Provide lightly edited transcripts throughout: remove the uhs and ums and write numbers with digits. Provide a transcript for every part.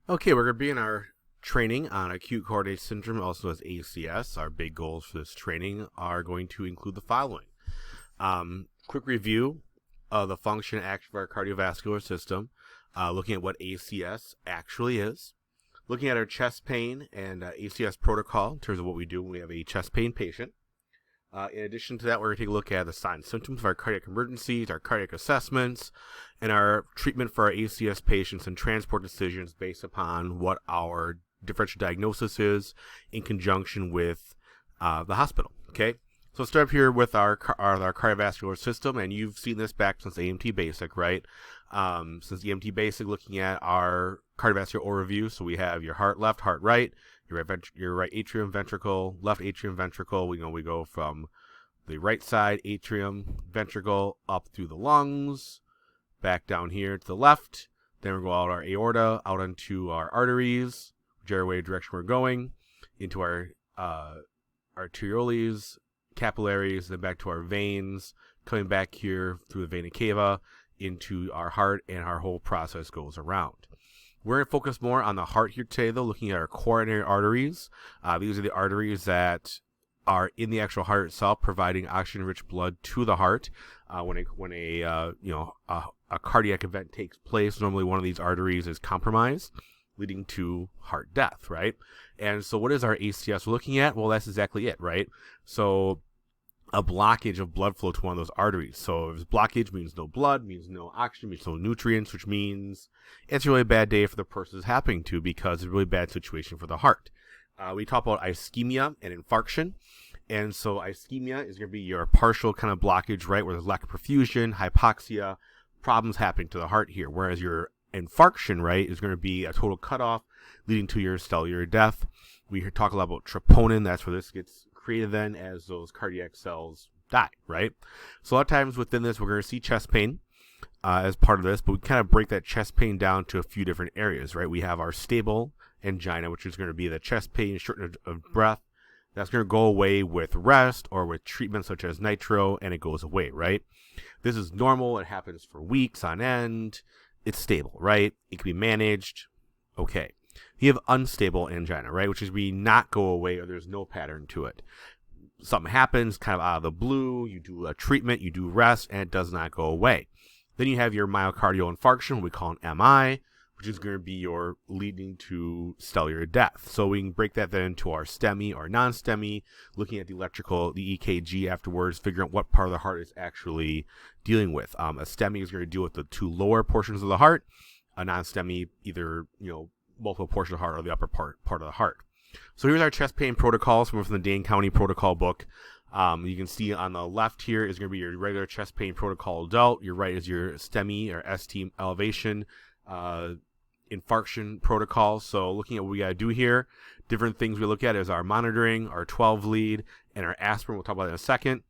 Okay, we're going to be in our training on acute coordinate syndrome, also as ACS. Our big goals for this training are going to include the following. Quick review of the function and action of our cardiovascular system, looking at what ACS actually is, looking at our chest pain and ACS protocol in terms of what we do when we have a chest pain patient. In addition to that, we're going to take a look at the signs and symptoms of our cardiac emergencies, our cardiac assessments, and our treatment for our ACS patients and transport decisions based upon what our differential diagnosis is in conjunction with the hospital. Okay, so let's start up here with our cardiovascular system, and you've seen this back since EMT Basic, right? Since EMT Basic, looking at our cardiovascular overview, so we have your heart left, heart right, your right atrium, ventricle, left atrium, ventricle. We go from the right side atrium, ventricle, up through the lungs, back down here to the left. Then we go out our aorta, out into our arteries, whichever way direction we're going, into our arterioles, capillaries, then back to our veins, coming back here through the vena cava into our heart, and our whole process goes around. We're going to focus more on the heart here today, though, looking at our coronary arteries. These are the arteries that are in the actual heart itself, providing oxygen-rich blood to the heart. When a cardiac event takes place, normally one of these arteries is compromised, leading to heart death, right? And so what is our ACS we're looking at? Well, that's exactly it, right? So a blockage of blood flow to one of those arteries. So if blockage means no blood, means no oxygen, means no nutrients, which means it's a really bad day for the person it's happening to, because it's a really bad situation for the heart. We talk about ischemia and infarction. And so ischemia is going to be your partial kind of blockage, right, where there's lack of perfusion, hypoxia, problems happening to the heart here. Whereas your infarction, right, is going to be a total cutoff, leading to your cellular death. We talk a lot about troponin. That's where this gets created then as those cardiac cells die, right? So a lot of times within this, we're going to see chest pain as part of this, but we kind of break that chest pain down to a few different areas, right? We have our stable angina, which is going to be the chest pain, shortness of breath. That's going to go away with rest or with treatment such as nitro, and it goes away, right? This is normal. It happens for weeks on end. It's stable, right? It can be managed. Okay. You have unstable angina, right? Which is we not go away, or there's no pattern to it. Something happens kind of out of the blue. You do a treatment, you do rest, and it does not go away. Then you have your myocardial infarction, we call an MI, which is going to be your leading to cellular death. So we can break that then into our STEMI or non-STEMI, looking at the EKG afterwards, figuring out what part of the heart is actually dealing with. A STEMI is going to deal with the two lower portions of the heart. A non-STEMI, either, multiple portions of the heart or the upper part of the heart. So here's our chest pain protocols from the Dane County Protocol book. You can see on the left here is going to be your regular chest pain protocol adult. Your right is your STEMI or ST elevation infarction protocol. So looking at what we got to do here, different things we look at is our monitoring, our 12 lead, and our aspirin. We'll talk about that in a second.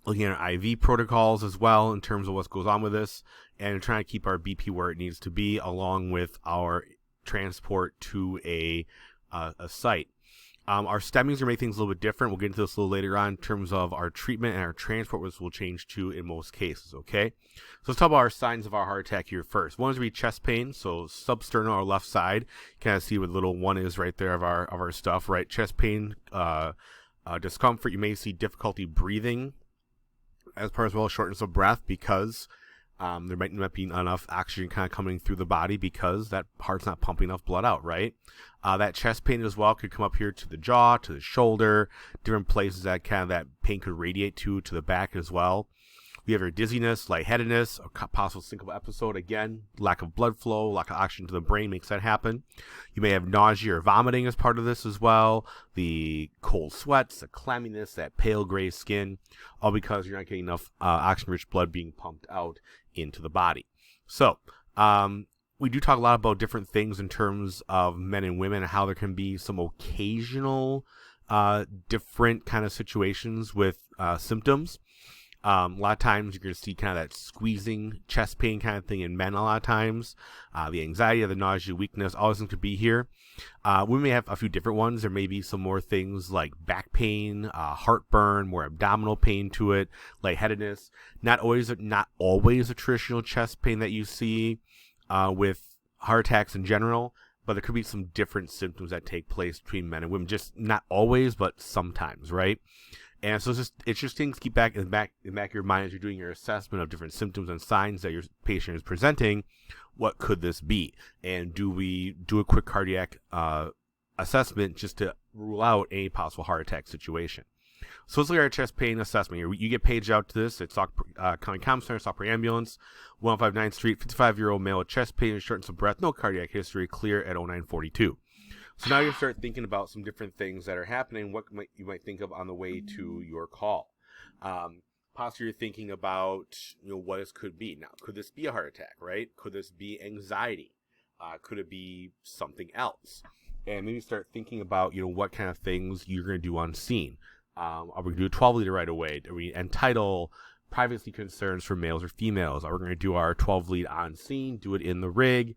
Looking at our IV protocols as well in terms of what goes on with this, and trying to keep our BP where it needs to be, along with our transport to a site. Our STEMIs are make things a little bit different. We'll get into this a little later on in terms of our treatment and our transport, which will change too in most cases, okay? So let's talk about our signs of our heart attack here first. One is going to be chest pain, so substernal or left side. You kind of see what little one is right there of our stuff, right? Chest pain, discomfort. You may see difficulty breathing as part as well as shortness of breath, because there might not be enough oxygen kind of coming through the body because that heart's not pumping enough blood out, right? That chest pain as well could come up here to the jaw, to the shoulder, different places that kind of that pain could radiate to the back as well. We have your dizziness, lightheadedness, a possible syncopal episode. Again, lack of blood flow, lack of oxygen to the brain makes that happen. You may have nausea or vomiting as part of this as well. The cold sweats, the clamminess, that pale gray skin, all because you're not getting enough oxygen-rich blood being pumped out into the body. So, we do talk a lot about different things in terms of men and women and how there can be some occasional different kind of situations with symptoms. A lot of times you're going to see kind of that squeezing chest pain kind of thing in men a lot of times. The anxiety, the nausea, weakness, all things could be here. We may have a few different ones. There may be some more things like back pain, heartburn, more abdominal pain to it, lightheadedness. Not always a traditional chest pain that you see with heart attacks in general. but there could be some different symptoms that take place between men and women, just not always, but sometimes, right? And so it's just things to keep back in the back of your mind as you're doing your assessment of different symptoms and signs that your patient is presenting. What could this be? And do we do a quick cardiac assessment just to rule out any possible heart attack situation? So let's look at our chest pain assessment here. You get paged out to this. It's County Comm Center, Stockport Ambulance, 159th Street, 55-year-old male with chest pain and shortness of breath, no cardiac history, clear at 0942. So now you start thinking about some different things that are happening, what you might think of on the way to your call. Possibly you're thinking about, what this could be. Now, could this be a heart attack, right? Could this be anxiety? Could it be something else? And maybe start thinking about, what kind of things you're going to do on scene. Are we going to do a 12-leader right away? Are we entitle privacy concerns for males or females? Are we going to do our 12-lead on scene, do it in the rig?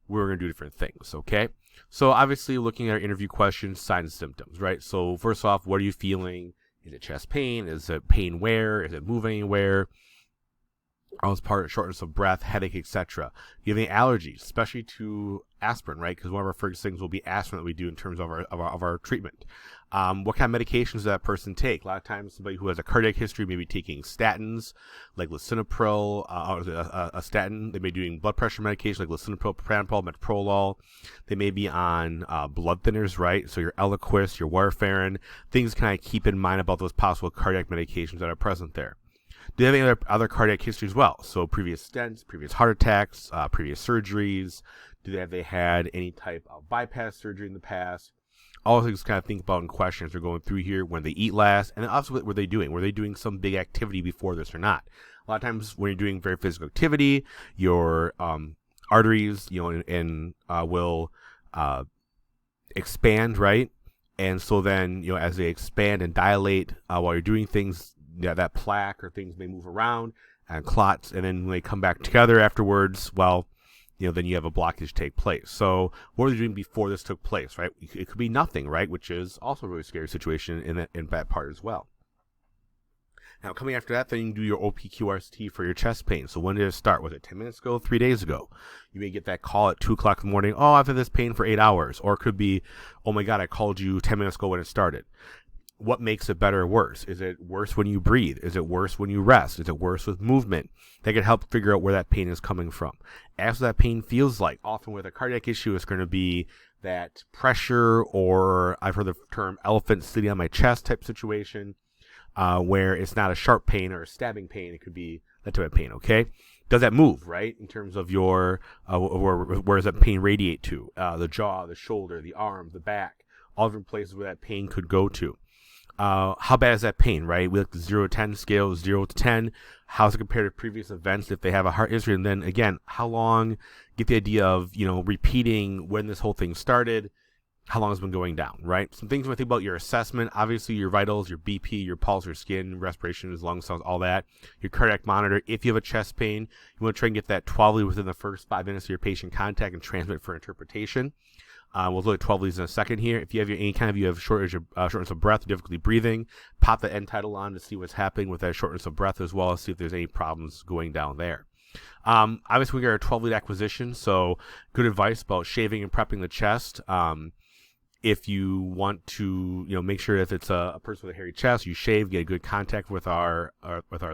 We're going to do different things, okay? So obviously looking at our interview questions, signs and symptoms, right? So first off, what are you feeling? Is it chest pain? Is it pain where? Is it moving anywhere? As part of shortness of breath, headache, etc. Do you have any allergies, especially to aspirin, right? Because one of our first things will be aspirin that we do in terms of our treatment. What kind of medications does that person take? A lot of times, somebody who has a cardiac history may be taking statins, like lisinopril, a statin. They may be doing blood pressure medication, like lisinopril, propranolol, metoprolol. They may be on blood thinners, right? So your Eliquis, your warfarin, things to kind of keep in mind about those possible cardiac medications that are present there. Do they have any other cardiac history as well? So previous stents, previous heart attacks, previous surgeries. Have they had any type of bypass surgery in the past? All things to kind of think about in questions we're going through here. When they eat last, and then also what were they doing? Were they doing some big activity before this or not? A lot of times when you're doing very physical activity, your arteries, will expand, right? And so then, as they expand and dilate while you're doing things, that plaque or things may move around and clots, and then when they come back together afterwards, then you have a blockage take place. So what were they doing before this took place, right? It could be nothing, right? Which is also a really scary situation in that part as well. Now, coming after that, then you can do your OPQRST for your chest pain. So when did it start? Was it 10 minutes ago, 3 days ago? You may get that call at 2 o'clock in the morning. Oh, I've had this pain for 8 hours. Or it could be, oh my God, I called you 10 minutes ago when it started. What makes it better or worse? Is it worse when you breathe? Is it worse when you rest? Is it worse with movement? That can help figure out where that pain is coming from. As that pain feels like, often with a cardiac issue, it's going to be that pressure, or I've heard the term elephant sitting on my chest type situation, where it's not a sharp pain or a stabbing pain. It could be that type of pain, okay? Does that move, right? In terms of your, where does that pain radiate to? The jaw, the shoulder, the arm, the back, all different places where that pain could go to. How bad is that pain, right? We look at the 0 to 10 scale, 0 to 10. How's it compared to previous events if they have a heart history? And then again, how long, get the idea of, repeating when this whole thing started, how long it's been going down, right? Some things you want to think about: your assessment, obviously your vitals, your BP, your pulse, your skin, respiration, lungs, sounds, all that. Your cardiac monitor. If you have a chest pain, you want to try and get that 12 lead within the first 5 minutes of your patient contact and transmit for interpretation. We'll look at 12 leads in a second here. If you have shortness of breath, difficulty breathing, pop the end tidal on to see what's happening with that shortness of breath, as well as see if there's any problems going down there. Obviously, we got our 12 lead acquisition, so good advice about shaving and prepping the chest. If you want to, make sure if it's a person with a hairy chest, you shave, get a good contact with our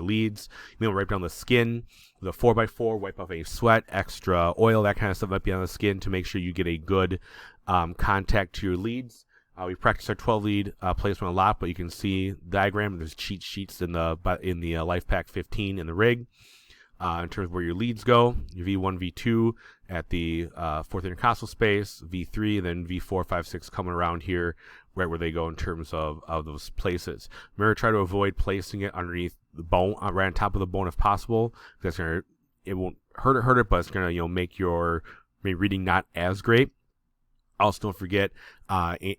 leads. You may wipe down the skin with a 4x4, wipe off any sweat, extra oil, that kind of stuff might be on the skin to make sure you get a good contact to your leads. We practice our 12 lead placement a lot, but you can see the diagram. There's cheat sheets in the Life Pack 15 in the rig. In terms of where your leads go, your V1, V2 at the fourth intercostal space, V3, and then V4, 5, 6 coming around here, right where they go in terms of those places. Remember, try to avoid placing it underneath the bone, right on top of the bone if possible. That's it won't hurt it, but it's gonna make your reading not as great. Also, don't forget,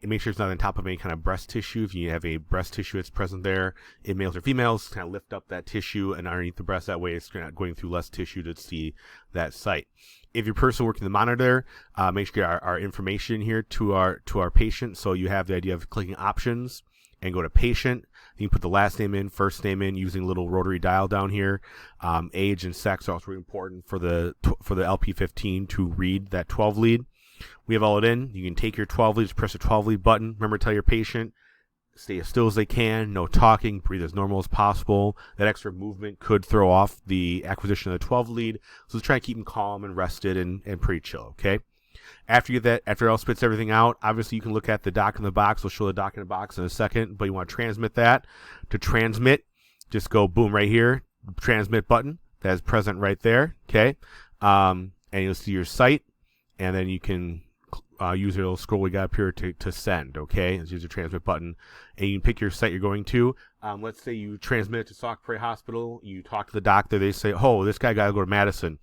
make sure it's not on top of any kind of breast tissue. If you have a breast tissue that's present there, in males or females, kind of lift up that tissue and underneath the breast. That way, it's not going through less tissue to see that site. If your person working the monitor, make sure you get our information here to our patient. So you have the idea of clicking options and go to patient. You can put the last name in, first name in, using a little rotary dial down here. Age and sex are also really important for the LP15 to read that 12 lead. We have all it in. You can take your 12 leads, press the 12 lead button. Remember, tell your patient, stay as still as they can, no talking, breathe as normal as possible. That extra movement could throw off the acquisition of the 12 lead. So let's try to keep them calm and rested and pretty chill, okay? After you get that, after it all spits everything out, obviously you can look at the doc in the box. We'll show the doc in the box in a second, but you want to transmit that. To transmit, just go boom right here, transmit button. That is present right there, okay? And you'll see your site, and then you can use your little scroll we got up here to send, okay? Let's use the transmit button, and you can pick your site you're going to. Let's say you transmit it to Sauk Prairie Hospital. You talk to the doctor. They say, oh, this guy got to go to Madison.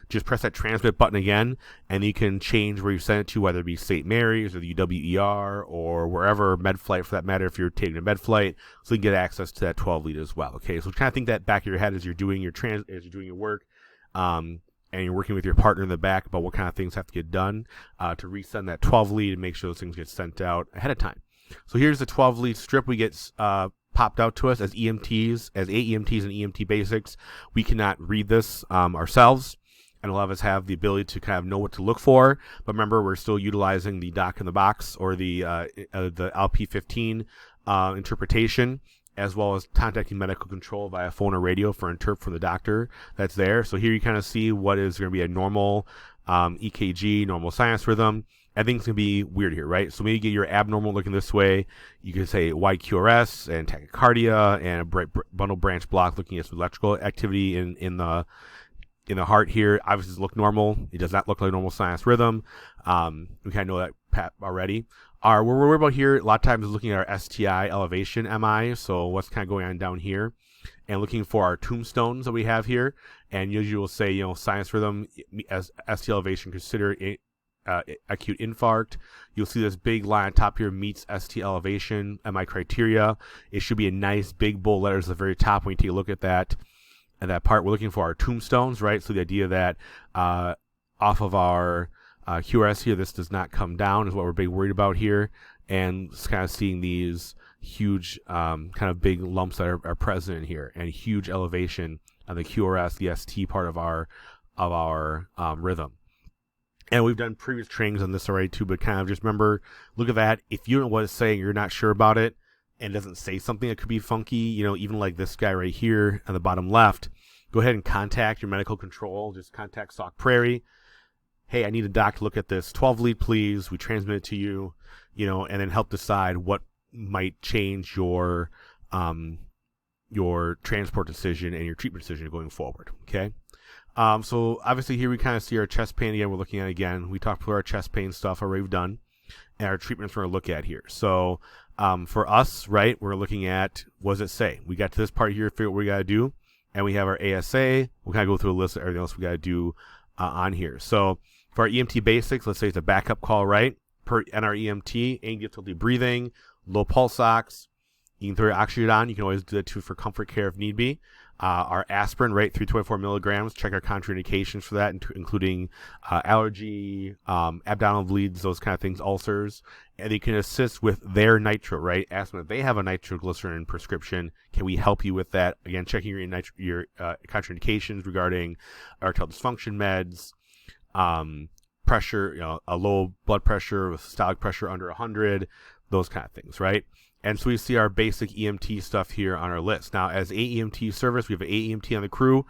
Just press that transmit button again, and you can change where you send it to, whether it be St. Mary's or the UWER or wherever, MedFlight for that matter, if you're taking a MedFlight, so you can get access to that 12 lead as well, okay? So kind of think that back of your head as you're doing your work, and you're working with your partner in the back about what kind of things have to get done to resend that 12 lead and make sure those things get sent out ahead of time. So here's the 12 lead strip we get popped out to us as EMTs, as AEMTs and EMT basics. We cannot read this ourselves, and a lot of us have the ability to kind of know what to look for. But remember, we're still utilizing the doc in the box or the LP15 interpretation, as well as contacting medical control via phone or radio for interp from the doctor that's there. So here you kind of see what is going to be a normal EKG, normal sinus rhythm. Everything's going to be weird here, right? So maybe you get your abnormal looking this way. You can say YQRS and tachycardia and a bundle branch block looking at some electrical activity in the heart here. Obviously, does look normal. It does not look like a normal sinus rhythm. We kind of know that already. What we're worried about here, a lot of times, is looking at our STI elevation MI. So what's kind of going on down here, and looking for our tombstones that we have here. And usually we'll say, sinus rhythm as ST elevation, consider acute infarct. You'll see this big line on top here, meets ST elevation MI criteria. It should be a nice big bold letters at the very top when you take a look at that. And that part, we're looking for our tombstones, right? So the idea that off of our QRS here, this does not come down is what we're big worried about here. And just kind of seeing these huge kind of big lumps that are present in here, and huge elevation on the QRS, the ST part of our rhythm. And we've done previous trainings on this already too, but kind of just remember, look at that. If you don't know what it's saying, you're not sure about it, and doesn't say something that could be funky, even like this guy right here on the bottom left, go ahead and contact your medical control. Just contact Sauk Prairie. Hey, I need a doc to look at this 12 lead, please. We transmit it to you, and then help decide what might change your transport decision and your treatment decision going forward. Okay. So obviously here we kind of see our chest pain again. We're looking at it again. We talked about our chest pain stuff already. We've done, and our treatments we're going to look at here. So for us, right, we're looking at, what does it say? We got to this part here, figure out what we got to do, and we have our ASA. We'll kind of go through a list of everything else we got to do on here. So for our EMT basics, let's say it's a backup call, right? Per NREMT, aim difficulty breathing, low pulse ox. You can throw your oxygen on. You can always do that too for comfort care if need be. Our aspirin, right, 324 milligrams. Check our contraindications for that, including allergy, abdominal bleeds, those kind of things, ulcers. And they can assist with their nitro, right? Ask them if they have a nitroglycerin prescription. Can we help you with that? Again, checking your contraindications regarding erectile dysfunction meds, pressure, a low blood pressure with systolic pressure under 100, those kind of things, right? And so we see our basic EMT stuff here on our list. Now, as AEMT service, we have an AEMT on the crew.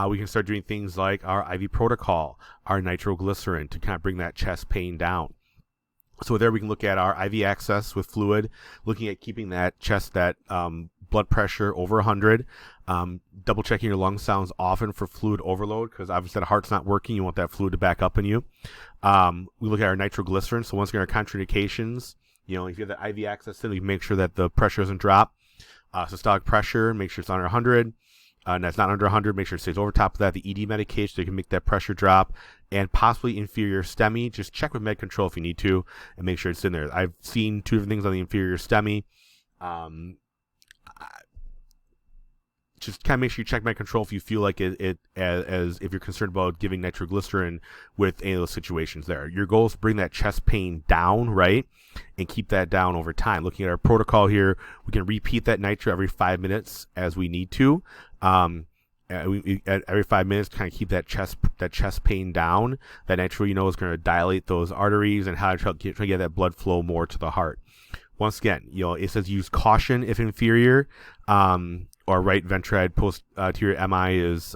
We can start doing things like our IV protocol, our nitroglycerin to kind of bring that chest pain down. So there we can look at our IV access with fluid, looking at keeping that chest, that blood pressure over 100, double checking your lung sounds often for fluid overload, because obviously the heart's not working. You want that fluid to back up in you. We look at our nitroglycerin. So once again, our contraindications. If you have the IV access, then we make sure that the pressure doesn't drop. Systolic pressure, make sure it's under 100. And that's not under 100. Make sure it stays over top of that. The ED medication, so you can make that pressure drop. And possibly inferior STEMI. Just check with med control if you need to, and make sure it's in there. I've seen two different things on the inferior STEMI. Just kind of make sure you check med control if you feel like it as if you're concerned about giving nitroglycerin with any of those situations there. Your goal is to bring that chest pain down, right? And keep that down over time. Looking at our protocol here, we can repeat that nitro every 5 minutes as we need to. at every 5 minutes, kind of keep that chest pain down. That nitro, is going to dilate those arteries and how to get that blood flow more to the heart. Once again, it says use caution if inferior, or right ventride posterior MI is,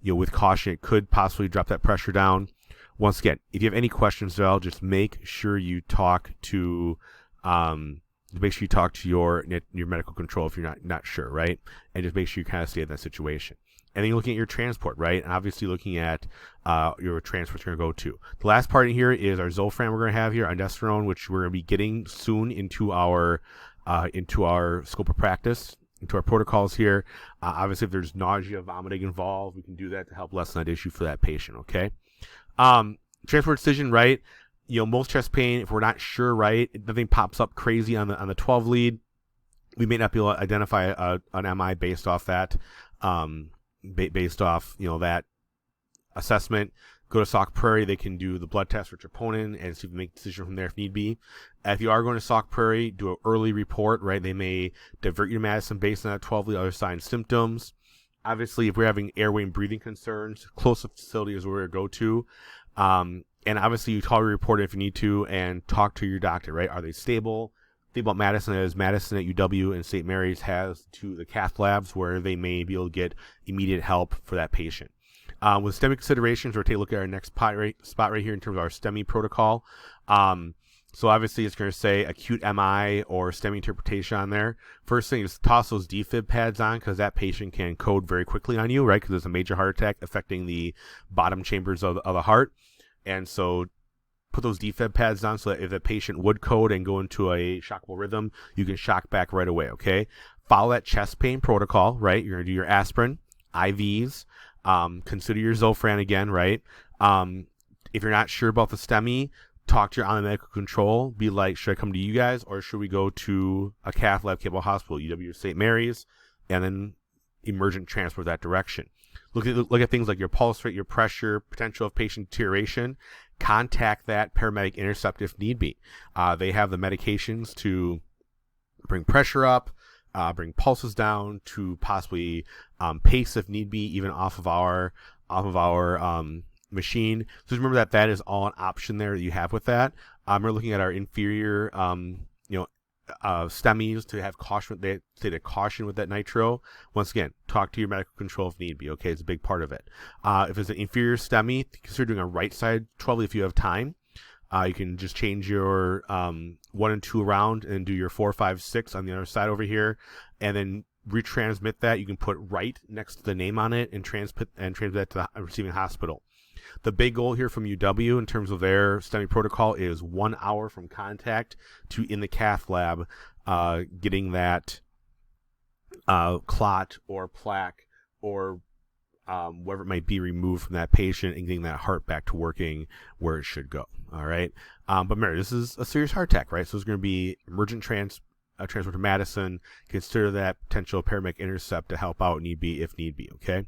with caution, it could possibly drop that pressure down. Once again, if you have any questions at all, just make sure you talk to your medical control if you're not sure, right? And just make sure you kind of stay in that situation. And then you're looking at your transport, right? And obviously looking at your transport you're going to go to. The last part in here is our Zofran we're going to have here, ondansetron, which we're going to be getting soon into our scope of practice, into our protocols here. Obviously, if there's nausea, vomiting involved, we can do that to help lessen that issue for that patient, okay? Transport decision, right? Most chest pain, if we're not sure, right, if nothing pops up crazy on the 12 lead, we may not be able to identify an MI based off that, that assessment. Go to Sauk Prairie. They can do the blood test for troponin and see if we make a decision from there if need be. If you are going to Sauk Prairie, do an early report, right? They may divert you to Madison based on that 12 lead, other signs, symptoms. Obviously, if we're having airway and breathing concerns, close to facility is where we go to. And obviously, you call your report if you need to and talk to your doctor, right? Are they stable? Think about Madison as Madison at UW and St. Mary's has the cath labs where they may be able to get immediate help for that patient. With STEMI considerations, we're going to take a look at our next spot right here in terms of our STEMI protocol. So obviously, it's going to say acute MI or STEMI interpretation on there. First thing is toss those defib pads on because that patient can code very quickly on you, right? Because there's a major heart attack affecting the bottom chambers of the heart. And so put those defib pads on so that if the patient would code and go into a shockable rhythm, you can shock back right away, okay? Follow that chest pain protocol, right? You're going to do your aspirin, IVs, consider your Zofran again, right? If you're not sure about the STEMI, talk to your on the medical control. Be like, should I come to you guys or should we go to a cath lab, capable hospital, UW or St. Mary's, and then emergent transfer that direction? Look at things like your pulse rate, your pressure, potential of patient deterioration. Contact that paramedic intercept if need be. They have the medications to bring pressure up, bring pulses down, to possibly pace if need be, even off of our machine. So just remember that is all an option there that you have with that. We're looking at our inferior STEMIs to have caution. They say to caution with that nitro. Once again, talk to your medical control if need be. Okay, it's a big part of it. If it's an inferior STEMI, consider doing a right side 12 if you have time. You can just change your 1 and 2 around and do your 4, 5, 6 on the other side over here, and then retransmit that. You can put right next to the name on it and transmit that to the receiving hospital. The big goal here from UW in terms of their STEMI protocol is 1 hour from contact to in the cath lab, getting that clot or plaque or whatever it might be removed from that patient and getting that heart back to working where it should go. All right. But Mary, this is a serious heart attack, right? So it's going to be emergent transfer to Madison. Consider that potential paramedic intercept to help out if need be. Okay.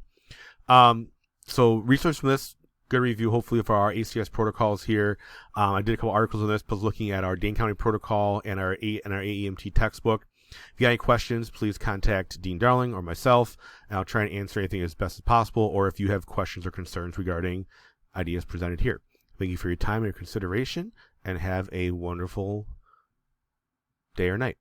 So research from this, good review hopefully for our ACS protocols here. I did a couple articles on this, plus looking at our Dane County protocol and our AEMT textbook. If you got any questions, please contact Dean Darling or myself, and I'll try and answer anything as best as possible, or if you have questions or concerns regarding ideas presented here. Thank you for your time and your consideration, and have a wonderful day or night.